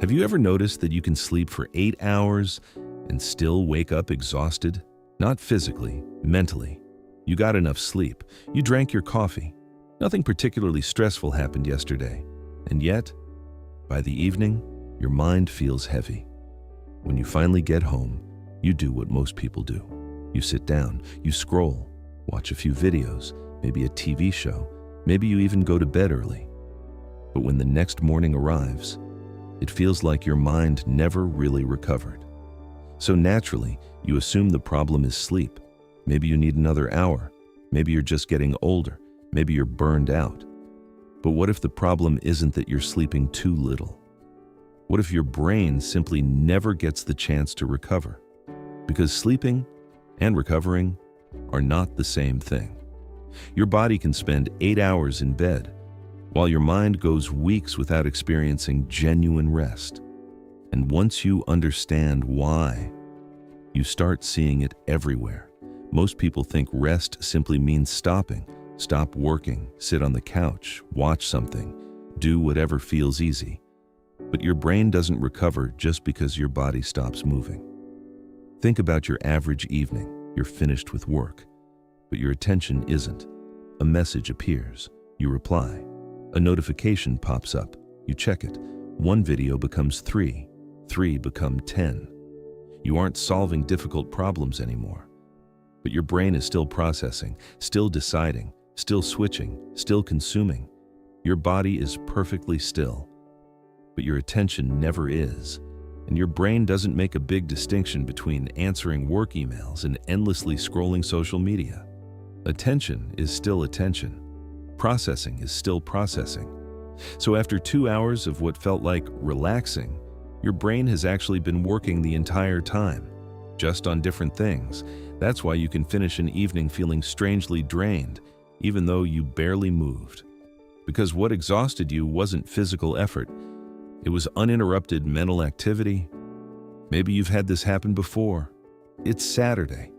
Have you ever noticed that you can sleep for 8 hours and still wake up exhausted? Not physically, mentally. You got enough sleep. You drank your coffee. Nothing particularly stressful happened yesterday. And yet, by the evening, your mind feels heavy. When you finally get home, you do what most people do. You sit down, you scroll, watch a few videos, maybe a TV show, maybe you even go to bed early. But when the next morning arrives, it feels like your mind never really recovered. So naturally, you assume the problem is sleep. Maybe you need another hour. Maybe you're just getting older. Maybe you're burned out. But what if the problem isn't that you're sleeping too little? What if your brain simply never gets the chance to recover? Because sleeping and recovering are not the same thing. Your body can spend 8 hours in bed, while your mind goes weeks without experiencing genuine rest. And once you understand why, you start seeing it everywhere. Most people think rest simply means stopping. Stop working, sit on the couch, watch something, do whatever feels easy. But your brain doesn't recover just because your body stops moving. Think about your average evening. You're finished with work, but your attention isn't. A message appears. You reply. A notification pops up. You check it. One video becomes 3. 3 become 10. You aren't solving difficult problems anymore. But your brain is still processing, still deciding, still switching, still consuming. Your body is perfectly still, but your attention never is. And your brain doesn't make a big distinction between answering work emails and endlessly scrolling social media. Attention is still attention. Processing is still processing. So after 2 hours of what felt like relaxing, your brain has actually been working the entire time, just on different things. That's why you can finish an evening feeling strangely drained, even though you barely moved. Because what exhausted you wasn't physical effort. It was uninterrupted mental activity. Maybe you've had this happen before. It's Saturday.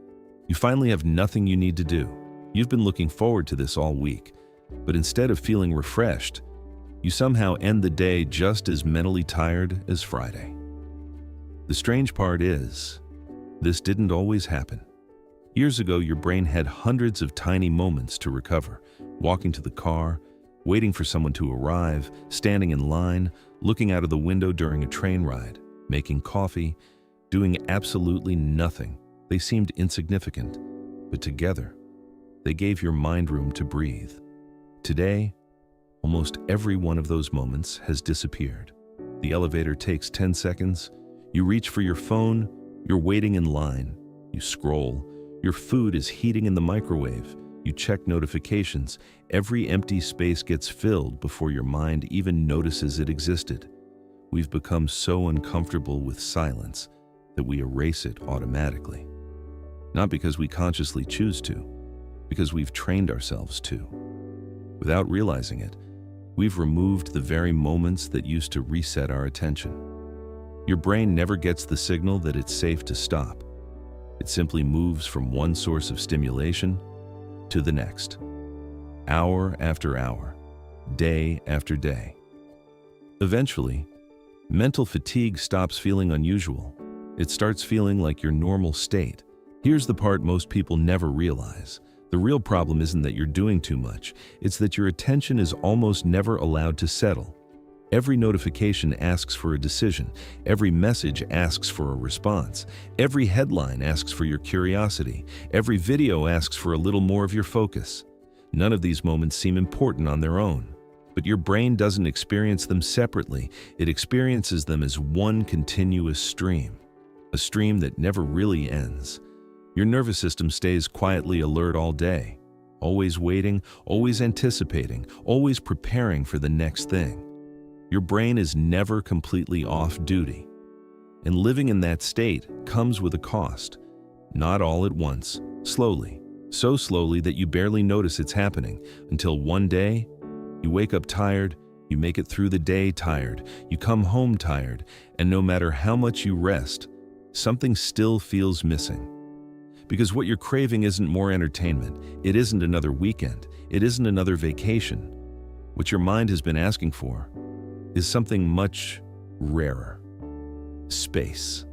You finally have nothing you need to do. You've been looking forward to this all week. But instead of feeling refreshed, you somehow end the day just as mentally tired as Friday. The strange part is, this didn't always happen. Years ago, your brain had hundreds of tiny moments to recover. Walking to the car, waiting for someone to arrive, standing in line, looking out of the window during a train ride, making coffee, doing absolutely nothing. They seemed insignificant, but together, they gave your mind room to breathe. Today, almost every one of those moments has disappeared. The elevator takes 10 seconds. You reach for your phone. You're waiting in line. You scroll. Your food is heating in the microwave. You check notifications. Every empty space gets filled before your mind even notices it existed. We've become so uncomfortable with silence that we erase it automatically. Not because we consciously choose to, because we've trained ourselves to. Without realizing it, we've removed the very moments that used to reset our attention. Your brain never gets the signal that it's safe to stop. It simply moves from one source of stimulation to the next, hour after hour, day after day. Eventually, mental fatigue stops feeling unusual. It starts feeling like your normal state. Here's the part most people never realize. The real problem isn't that you're doing too much. It's that your attention is almost never allowed to settle. Every notification asks for a decision. Every message asks for a response. Every headline asks for your curiosity. Every video asks for a little more of your focus. None of these moments seem important on their own. But your brain doesn't experience them separately. It experiences them as one continuous stream. A stream that never really ends. Your nervous system stays quietly alert all day, always waiting, always anticipating, always preparing for the next thing. Your brain is never completely off duty. And living in that state comes with a cost. Not all at once, slowly. So slowly that you barely notice it's happening, until one day, you wake up tired, you make it through the day tired, you come home tired, and no matter how much you rest, something still feels missing. Because what you're craving isn't more entertainment, it isn't another weekend, it isn't another vacation. What your mind has been asking for is something much, rarer. Space.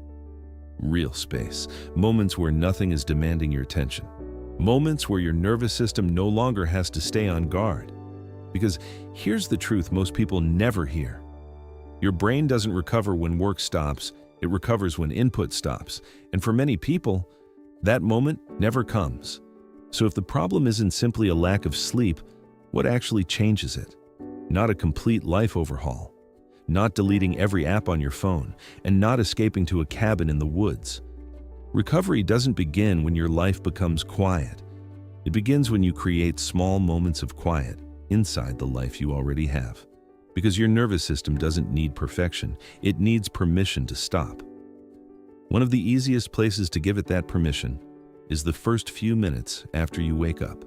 Real space. Moments where nothing is demanding your attention. Moments where your nervous system no longer has to stay on guard. Because here's the truth most people never hear. Your brain doesn't recover when work stops, it recovers when input stops. And for many people, that moment never comes. So if the problem isn't simply a lack of sleep, what actually changes it? Not a complete life overhaul, not deleting every app on your phone, and not escaping to a cabin in the woods. Recovery doesn't begin when your life becomes quiet. It begins when you create small moments of quiet inside the life you already have. Because your nervous system doesn't need perfection, it needs permission to stop. One of the easiest places to give it that permission is the first few minutes after you wake up.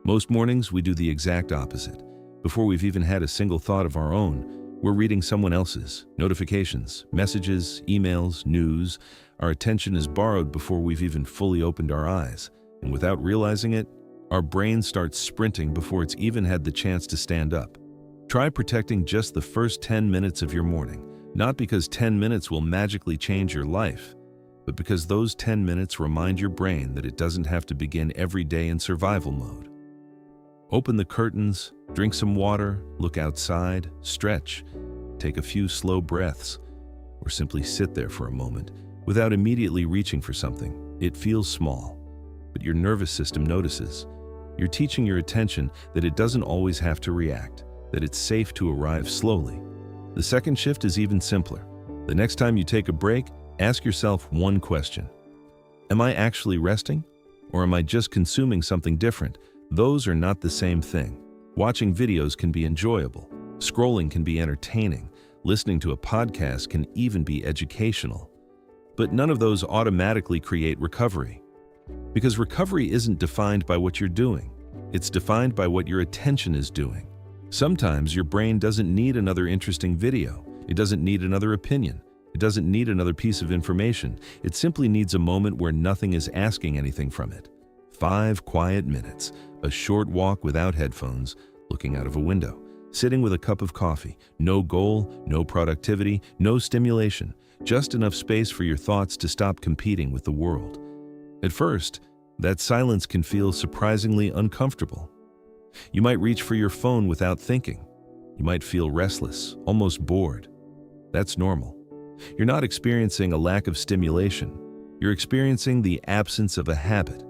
Most mornings we do the exact opposite. Before we've even had a single thought of our own, we're reading someone else's. Notifications, messages, emails, news. Our attention is borrowed before we've even fully opened our eyes. And without realizing it, our brain starts sprinting before it's even had the chance to stand up. Try protecting just the first 10 minutes of your morning, not because 10 minutes will magically change your life, but because those 10 minutes remind your brain that it doesn't have to begin every day in survival mode. Open the curtains, drink some water, look outside, stretch, take a few slow breaths, or simply sit there for a moment without immediately reaching for something. It feels small, but your nervous system notices. You're teaching your attention that it doesn't always have to react, that it's safe to arrive slowly. The second shift is even simpler. The next time you take a break, ask yourself one question. Am I actually resting? Or am I just consuming something different? Those are not the same thing. Watching videos can be enjoyable. Scrolling can be entertaining. Listening to a podcast can even be educational. But none of those automatically create recovery. Because recovery isn't defined by what you're doing. It's defined by what your attention is doing. Sometimes your brain doesn't need another interesting video. It doesn't need another opinion. It doesn't need another piece of information. It simply needs a moment where nothing is asking anything from it. 5 quiet minutes, a short walk without headphones, looking out of a window, sitting with a cup of coffee, no goal, no productivity, no stimulation, just enough space for your thoughts to stop competing with the world. At first, that silence can feel surprisingly uncomfortable. You might reach for your phone without thinking. You might feel restless, almost bored. That's normal. You're not experiencing a lack of stimulation. You're experiencing the absence of a habit.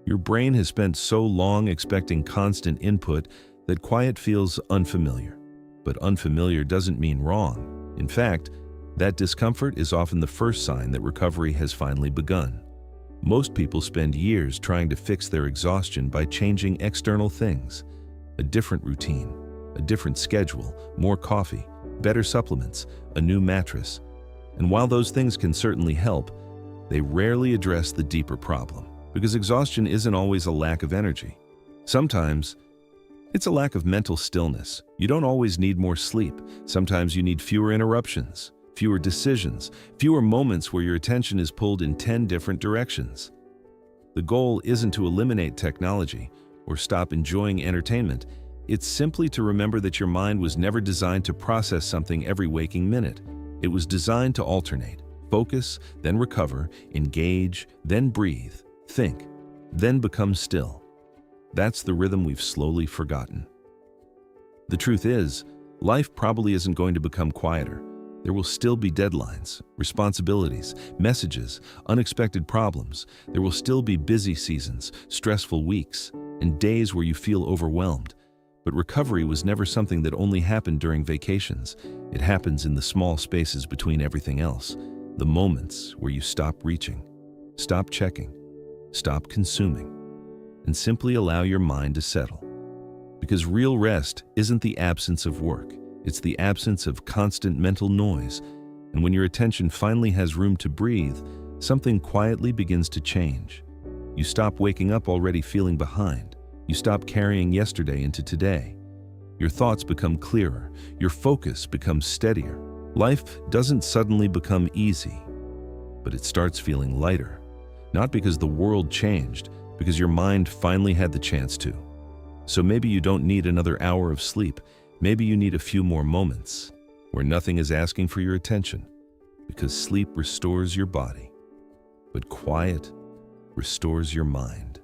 Your brain has spent so long expecting constant input that quiet feels unfamiliar. But unfamiliar doesn't mean wrong. In fact, that discomfort is often the first sign that recovery has finally begun. Most people spend years trying to fix their exhaustion by changing external things. A different routine, a different schedule, more coffee, better supplements, a new mattress. And while those things can certainly help, they rarely address the deeper problem. Because exhaustion isn't always a lack of energy. Sometimes it's a lack of mental stillness. You don't always need more sleep. Sometimes you need fewer interruptions, fewer decisions, fewer moments where your attention is pulled in 10 different directions. The goal isn't to eliminate technology or stop enjoying entertainment. It's simply to remember that your mind was never designed to process something every waking minute. It was designed to alternate, focus, then recover, engage, then breathe, think, then become still. That's the rhythm we've slowly forgotten. The truth is, life probably isn't going to become quieter. There will still be deadlines, responsibilities, messages, unexpected problems. There will still be busy seasons, stressful weeks, and days where you feel overwhelmed. But recovery was never something that only happened during vacations. It happens in the small spaces between everything else, the moments where you stop reaching, stop checking, stop consuming, and simply allow your mind to settle. Because real rest isn't the absence of work. It's the absence of constant mental noise. And when your attention finally has room to breathe, something quietly begins to change. You stop waking up already feeling behind. You stop carrying yesterday into today. Your thoughts become clearer. Your focus becomes steadier. Life doesn't suddenly become easy, but it starts feeling lighter. Not because the world changed, because your mind finally had the chance to. So maybe you don't need another hour of sleep. Maybe you need a few more moments. where nothing is asking for your attention, because sleep restores your body, but quiet restores your mind.